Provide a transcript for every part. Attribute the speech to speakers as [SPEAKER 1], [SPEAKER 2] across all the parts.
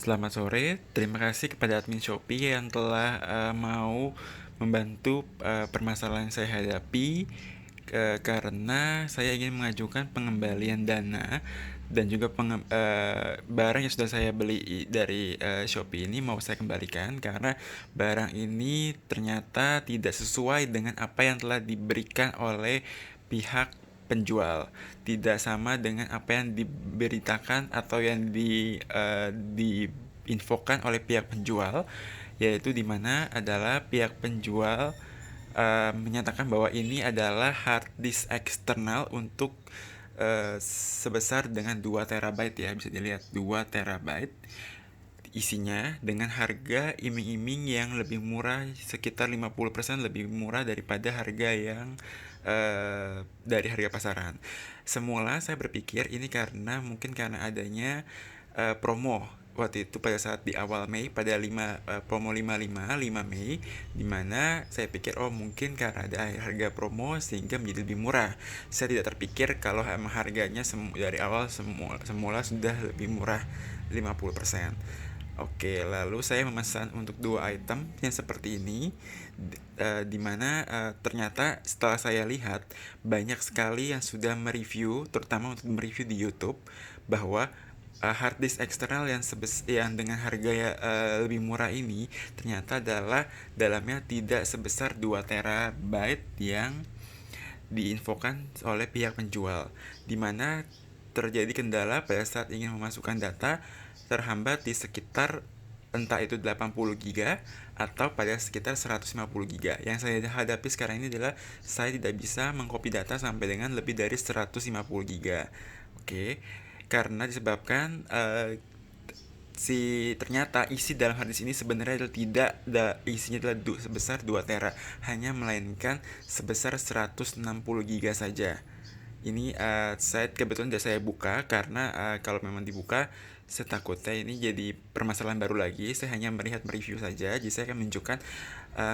[SPEAKER 1] Selamat sore, terima kasih kepada admin Shopee yang telah mau membantu permasalahan yang saya hadapi karena saya ingin mengajukan pengembalian dana dan juga barang yang sudah saya beli dari Shopee ini mau saya kembalikan karena barang ini ternyata tidak sesuai dengan apa yang telah diberikan oleh pihak penjual, tidak sama dengan apa yang diberitakan atau yang diinfokan oleh pihak penjual, yaitu di mana adalah pihak penjual menyatakan bahwa ini adalah hard disk eksternal untuk sebesar dengan 2 terabyte ya, bisa dilihat 2 terabyte isinya dengan harga iming-iming yang lebih murah, sekitar 50% lebih murah daripada harga yang dari harga pasaran. Semula saya berpikir ini mungkin karena adanya promo waktu itu pada saat di awal Mei pada promo 5 Mei, di mana saya pikir mungkin karena ada harga promo sehingga menjadi lebih murah. Saya tidak terpikir kalau emang harganya dari awal semula sudah lebih murah 50%. Oke, lalu saya memesan untuk 2 item yang seperti ini, di mana ternyata setelah saya lihat banyak sekali yang sudah mereview, terutama untuk mereview di YouTube, bahwa hard disk eksternal yang dengan harga lebih murah ini ternyata adalah dalamnya tidak sebesar 2 terabyte yang diinfokan oleh pihak penjual, di mana terjadi kendala pada saat ingin memasukkan data terhambat di sekitar entah itu 80 giga atau pada sekitar 150 giga. Yang saya hadapi sekarang ini adalah saya tidak bisa mengcopy data sampai dengan lebih dari 150 giga. Oke, karena disebabkan ternyata isi dalam harddisk ini sebenarnya adalah tidak isinya adalah sebesar 2 tera, hanya melainkan sebesar 160 giga saja. Ini saya kebetulan tidak saya buka karena kalau memang dibuka saya takutnya ini jadi permasalahan baru lagi. Saya hanya mereview saja. Jadi saya akan menunjukkan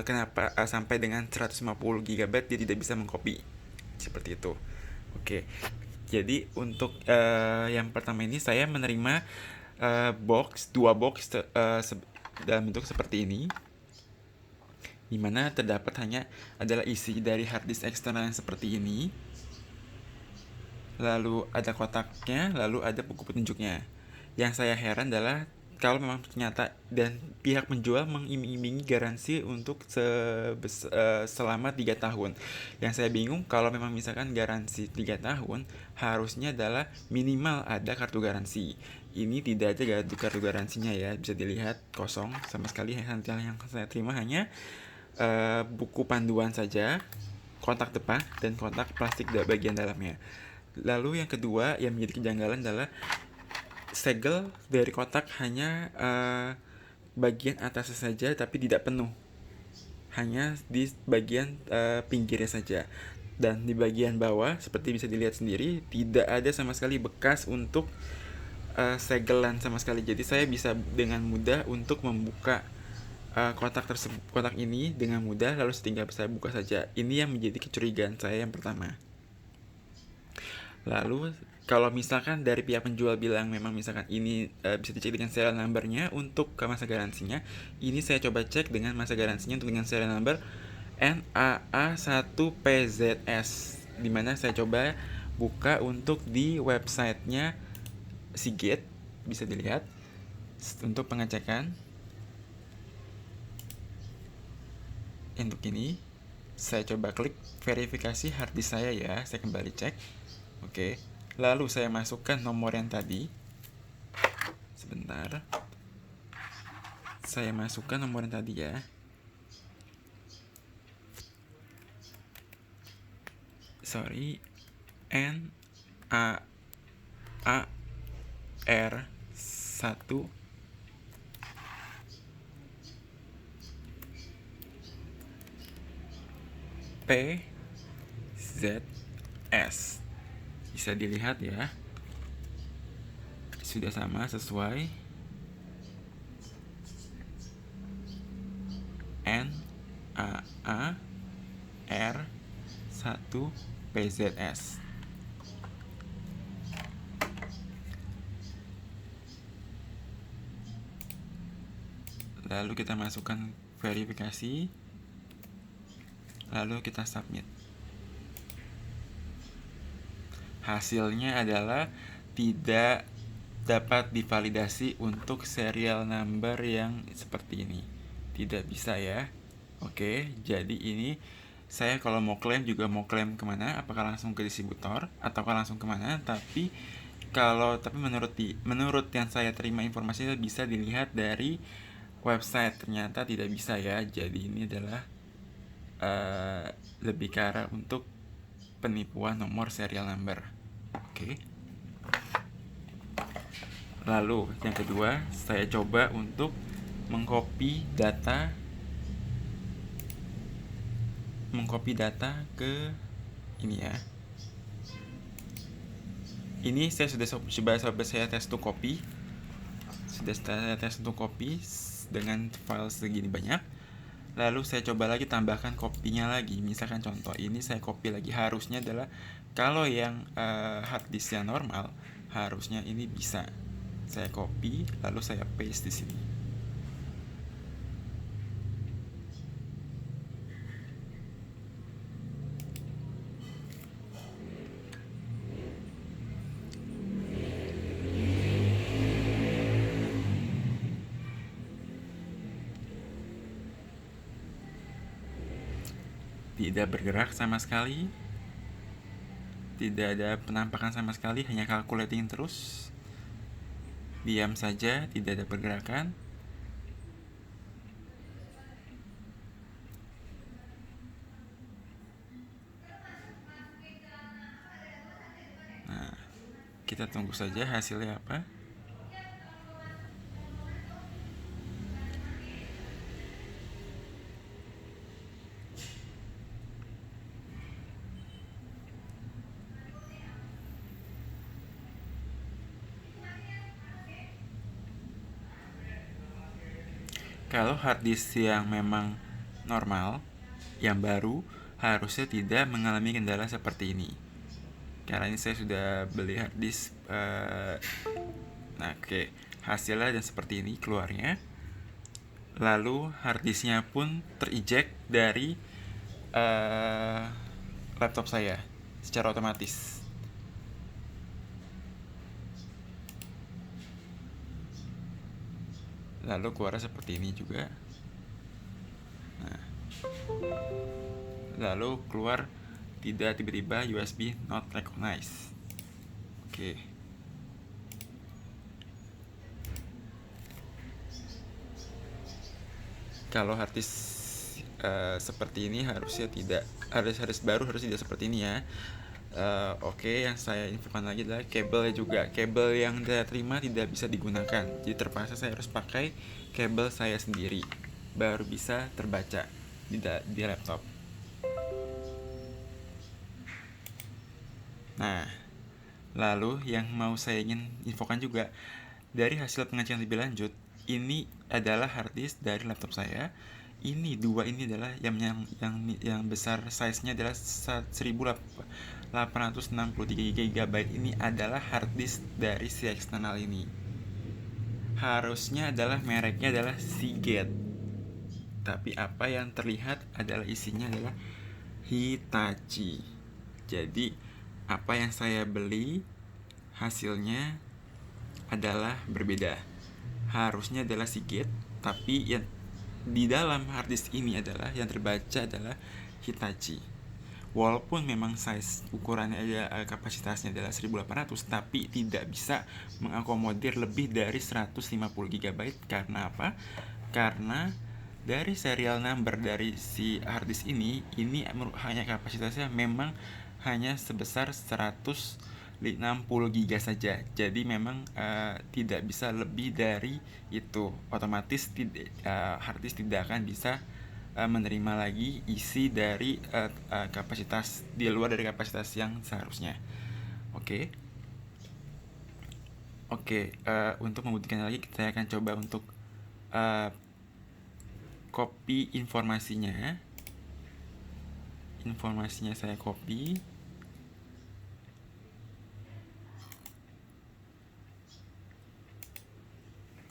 [SPEAKER 1] kenapa sampai dengan 150 GB dia tidak bisa mengcopy seperti itu. Oke. Jadi untuk yang pertama ini saya menerima dua box dalam bentuk seperti ini, di mana terdapat hanya adalah isi dari harddisk eksternal yang seperti ini, lalu ada kotaknya, lalu ada buku petunjuknya. Yang saya heran adalah kalau memang ternyata dan pihak penjual mengiming-imingi garansi untuk selama 3 tahun. Yang saya bingung kalau memang misalkan garansi 3 tahun, harusnya adalah minimal ada kartu garansi. Ini tidak ada kartu garansinya ya, bisa dilihat kosong sama sekali. Yang saya terima hanya buku panduan saja, kotak depan dan kotak plastik bagian dalamnya. Lalu yang kedua yang menjadi kejanggalan adalah segel dari kotak hanya bagian atasnya saja tapi tidak penuh, hanya di bagian pinggirnya saja, dan di bagian bawah seperti bisa dilihat sendiri tidak ada sama sekali bekas untuk segelan sama sekali. Jadi saya bisa dengan mudah untuk membuka kotak ini dengan mudah, lalu tinggal saya buka saja. Ini yang menjadi kecurigaan saya yang pertama. Lalu kalau misalkan dari pihak penjual bilang memang misalkan ini bisa dicek dengan serial numbernya untuk ke masa garansinya, ini saya coba cek dengan masa garansinya untuk dengan serial number NAA1PZS, dimana saya coba buka untuk di websitenya Seagate, bisa dilihat untuk pengecekan. Untuk ini saya coba klik verifikasi harddisk saya ya, saya kembali cek. Oke, lalu saya masukkan nomor yang tadi. Sebentar, saya masukkan nomor yang tadi ya. Sorry, N A A R 1 P Z S. Bisa dilihat ya, sudah sama sesuai. N A A R 1 PZS. lalu kita masukkan verifikasi, lalu kita submit. Hasilnya adalah tidak dapat divalidasi untuk serial number yang seperti ini. Tidak bisa ya. Oke, jadi ini saya kalau mau klaim juga mau klaim kemana? Apakah langsung ke distributor ataukah langsung kemana? Tapi menurut yang saya terima informasinya bisa dilihat dari website, ternyata tidak bisa ya. Jadi ini adalah lebih ke arah untuk penipuan nomor serial number. Oke. Lalu yang kedua, saya coba untuk mengcopy ke ini ya. Ini saya sudah saya tes to copy. Sudah saya tes untuk copy dengan file segini banyak. Lalu saya coba lagi tambahkan kopinya lagi. Misalkan contoh ini saya copy lagi, harusnya adalah kalau yang hard disk yang normal harusnya ini bisa. Saya copy lalu saya paste di sini. Tidak bergerak sama sekali, tidak ada penampakan sama sekali, hanya calculating terus, diam saja, tidak ada pergerakan. Nah, kita tunggu saja hasilnya apa. Kalau hard disk yang memang normal, yang baru, harusnya tidak mengalami kendala seperti ini. Karena ini saya sudah beli hard disk. Nah, oke. Hasilnya dan seperti ini keluarnya. Lalu hard disknya pun teriject dari laptop saya secara otomatis. Lalu keluar seperti ini juga. Nah, lalu keluar tidak tiba-tiba USB not recognized. Oke. Kalau hard disk seperti ini harusnya tidak, harus baru harus tidak seperti ini ya. Oke, yang saya infokan lagi adalah kabelnya juga. Kabel yang saya terima tidak bisa digunakan. Jadi terpaksa saya harus pakai kabel saya sendiri baru bisa terbaca di laptop. Nah, lalu yang mau saya ingin infokan juga, dari hasil pengecekan lebih lanjut, ini adalah hard disk dari laptop saya. Ini dua ini adalah yang besar size-nya adalah 1863 GB. Ini adalah hard disk dari si eksternal ini. Harusnya adalah mereknya adalah Seagate. Tapi apa yang terlihat adalah isinya adalah Hitachi. Jadi apa yang saya beli hasilnya adalah berbeda. Harusnya adalah Seagate, tapi yang di dalam harddisk ini adalah yang terbaca adalah Hitachi. Walaupun memang size ukurannya kapasitasnya adalah 1800, tapi tidak bisa mengakomodir lebih dari 150 GB. Karena apa? Karena dari serial number dari si harddisk ini hanya kapasitasnya memang hanya sebesar 160 GB saja. Jadi memang tidak bisa lebih dari itu. Otomatis harddisk tidak akan bisa menerima lagi isi dari kapasitas di luar dari kapasitas yang seharusnya. Oke. Untuk membuktikan lagi, saya akan coba untuk copy informasinya. Informasinya saya copy.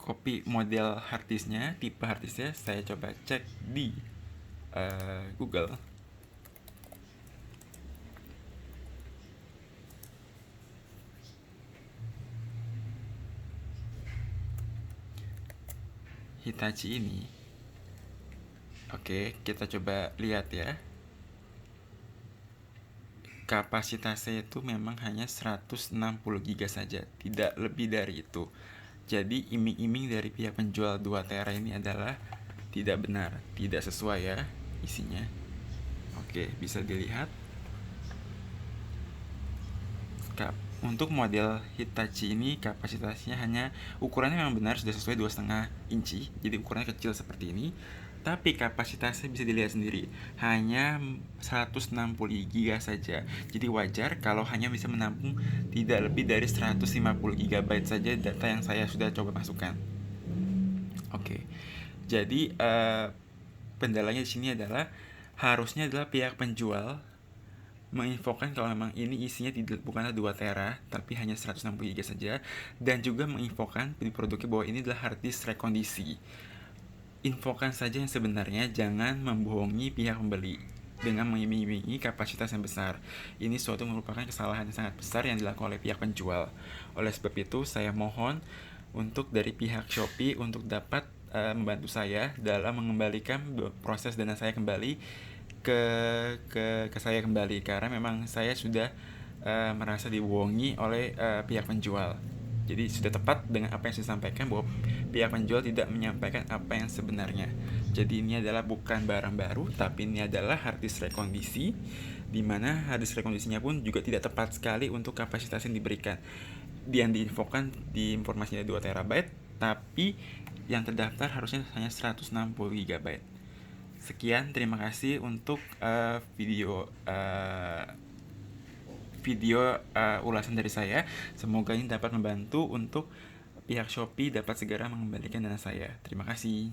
[SPEAKER 1] copy model harddisknya, tipe harddisknya, saya coba cek di Google. Hitachi ini. Oke, kita coba lihat ya. Kapasitasnya itu memang hanya 160 GB saja, tidak lebih dari itu. Jadi iming-iming dari pihak penjual 2 tera ini adalah tidak benar, tidak sesuai ya isinya. Oke, bisa dilihat. Untuk model Hitachi ini kapasitasnya hanya, ukurannya memang benar sudah sesuai 2,5 inci, jadi ukurannya kecil seperti ini. Tapi kapasitasnya bisa dilihat sendiri, hanya 160 GB saja. Jadi wajar kalau hanya bisa menampung tidak lebih dari 150 GB saja data yang saya sudah coba masukkan. Oke. Jadi kendalanya di sini adalah harusnya adalah pihak penjual menginfokan kalau memang ini isinya bukanlah 2 tera tapi hanya 160 GB saja, dan juga menginfokan di produknya bahwa ini adalah hard disk rekondisi. Infokan saja yang sebenarnya, jangan membohongi pihak pembeli dengan mengiming-imingi kapasitas yang besar. Ini suatu merupakan kesalahan yang sangat besar yang dilakukan oleh pihak penjual. Oleh sebab itu saya mohon untuk dari pihak Shopee untuk dapat membantu saya dalam mengembalikan proses dana saya kembali ke saya kembali, karena memang saya sudah merasa dibohongi oleh pihak penjual. Jadi sudah tepat dengan apa yang saya sampaikan bahwa pihak penjual tidak menyampaikan apa yang sebenarnya. Jadi ini adalah bukan barang baru, tapi ini adalah hard disk rekondisi, di mana hard disk rekondisinya pun juga tidak tepat sekali untuk kapasitas yang diberikan. Yang diinfokan di informasinya 2 terabyte, tapi yang terdaftar harusnya hanya 160 GB. Sekian, terima kasih untuk video ulasan dari saya. Semoga ini dapat membantu untuk pihak Shopee dapat segera mengembalikan dana saya. Terima kasih.